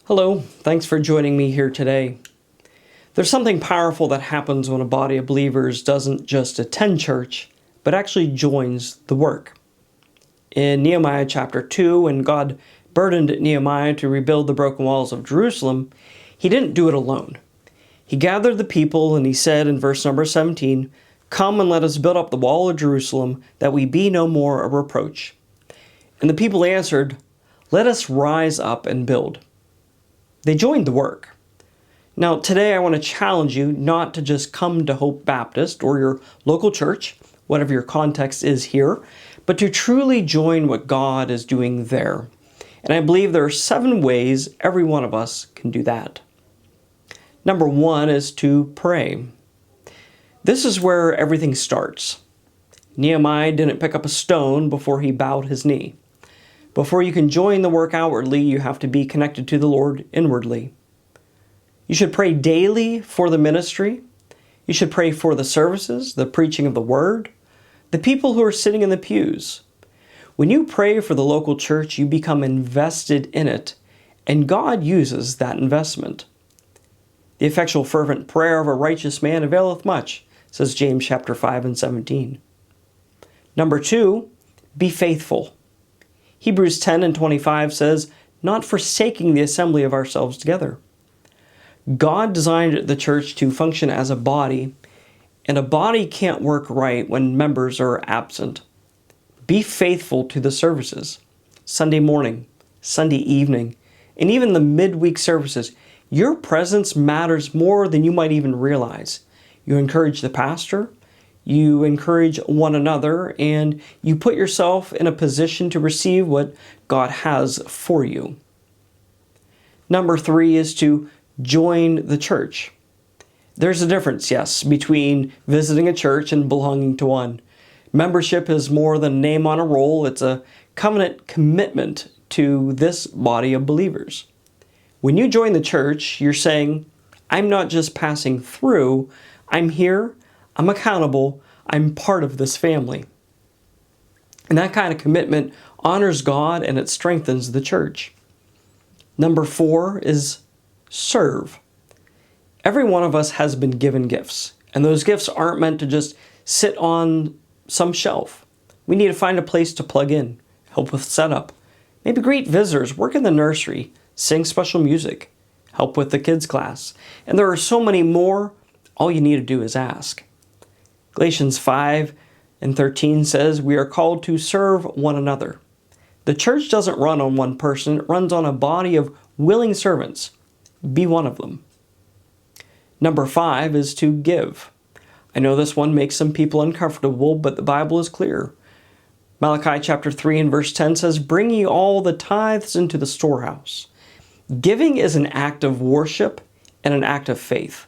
Hello, thanks for joining me here today. There's something powerful that happens when a body of believers doesn't just attend church, but actually joins the work. In Nehemiah chapter 2, when God burdened Nehemiah to rebuild the broken walls of Jerusalem, he didn't do it alone. He gathered the people and he said in verse number 17, "Come and let us build up the wall of Jerusalem, that we be no more a reproach." And the people answered, "Let us rise up and build." They joined the work. Now, today I want to challenge you not to just come to Hope Baptist or your local church, whatever your context is here, but to truly join what God is doing there. And I believe there are 7 ways every one of us can do that. Number 1 is to pray. This is where everything starts. Nehemiah didn't pick up a stone before he bowed his knee. Before you can join the work outwardly, you have to be connected to the Lord inwardly. You should pray daily for the ministry. You should pray for the services, the preaching of the word, the people who are sitting in the pews. When you pray for the local church, you become invested in it, and God uses that investment. The effectual fervent prayer of a righteous man availeth much, says James chapter 5 and 17. Number 2, be faithful. Hebrews 10 and 25 says, "Not forsaking the assembly of ourselves together." God designed the church to function as a body, and a body can't work right when members are absent. Be faithful to the services. Sunday morning, Sunday evening, and even the midweek services. Your presence matters more than you might even realize. You encourage the pastor, you encourage one another, and you put yourself in a position to receive what God has for you. Number 3 is to join the church. There's a difference, yes, between visiting a church and belonging to one. Membership is more than a name on a roll. It's a covenant commitment to this body of believers. When you join the church, you're saying, I'm not just passing through, I'm here, I'm accountable, I'm part of this family. And that kind of commitment honors God and it strengthens the church. Number 4 is serve. Every one of us has been given gifts, and those gifts aren't meant to just sit on some shelf. We need to find a place to plug in, help with setup, maybe greet visitors, work in the nursery, sing special music, help with the kids' class. And there are so many more. All you need to do is ask. Galatians 5 and 13 says we are called to serve one another. The church doesn't run on one person, it runs on a body of willing servants. Be one of them. Number 5 is to give. I know this one makes some people uncomfortable, but the Bible is clear. Malachi chapter 3 and verse 10 says, "Bring ye all the tithes into the storehouse." Giving is an act of worship and an act of faith.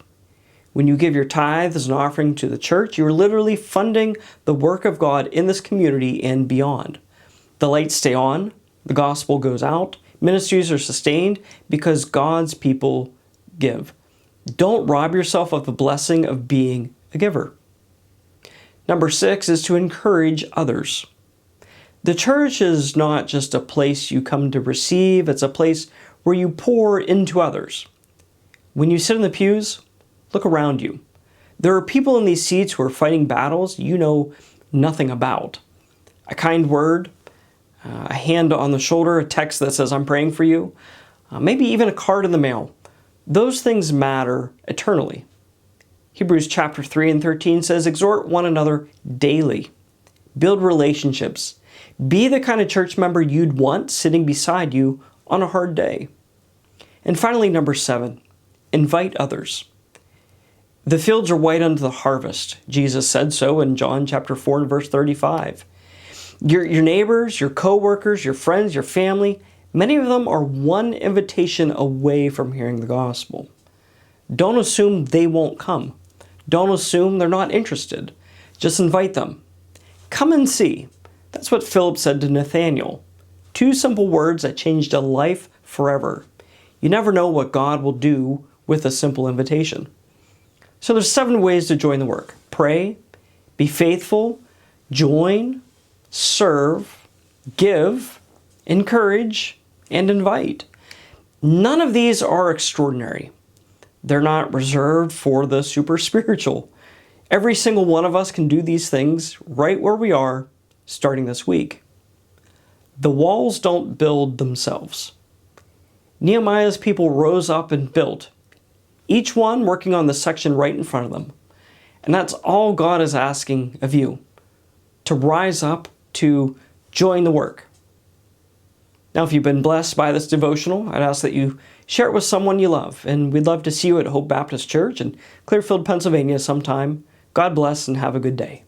When you give your tithe as an offering to the church, you're literally funding the work of God in this community and beyond. The lights stay on, the gospel goes out, ministries are sustained because God's people give. Don't rob yourself of the blessing of being a giver. Number 6 is to encourage others. The church is not just a place you come to receive, it's a place where you pour into others. When you sit in the pews, look around you. There are people in these seats who are fighting battles you know nothing about. A kind word, a hand on the shoulder, a text that says, "I'm praying for you," maybe even a card in the mail. Those things matter eternally. Hebrews chapter 3 and 13 says, "Exhort one another daily. Build relationships. Be the kind of church member you'd want sitting beside you on a hard day." And finally, number 7, invite others. The fields are white unto the harvest. Jesus said so in John chapter 4 and verse 35. Your neighbors, your co-workers, your friends, your family, many of them are one invitation away from hearing the gospel. Don't assume they won't come. Don't assume they're not interested. Just invite them. Come and see. That's what Philip said to Nathanael. 2 simple words that changed a life forever. You never know what God will do with a simple invitation. So there's 7 ways to join the work. Pray, be faithful, join, serve, give, encourage, and invite. None of these are extraordinary. They're not reserved for the super spiritual. Every single one of us can do these things right where we are, starting this week. The walls don't build themselves. Nehemiah's people rose up and built, each one working on the section right in front of them. And that's all God is asking of you, to rise up, to join the work. Now, if you've been blessed by this devotional, I'd ask that you share it with someone you love. And we'd love to see you at Hope Baptist Church in Clearfield, Pennsylvania sometime. God bless and have a good day.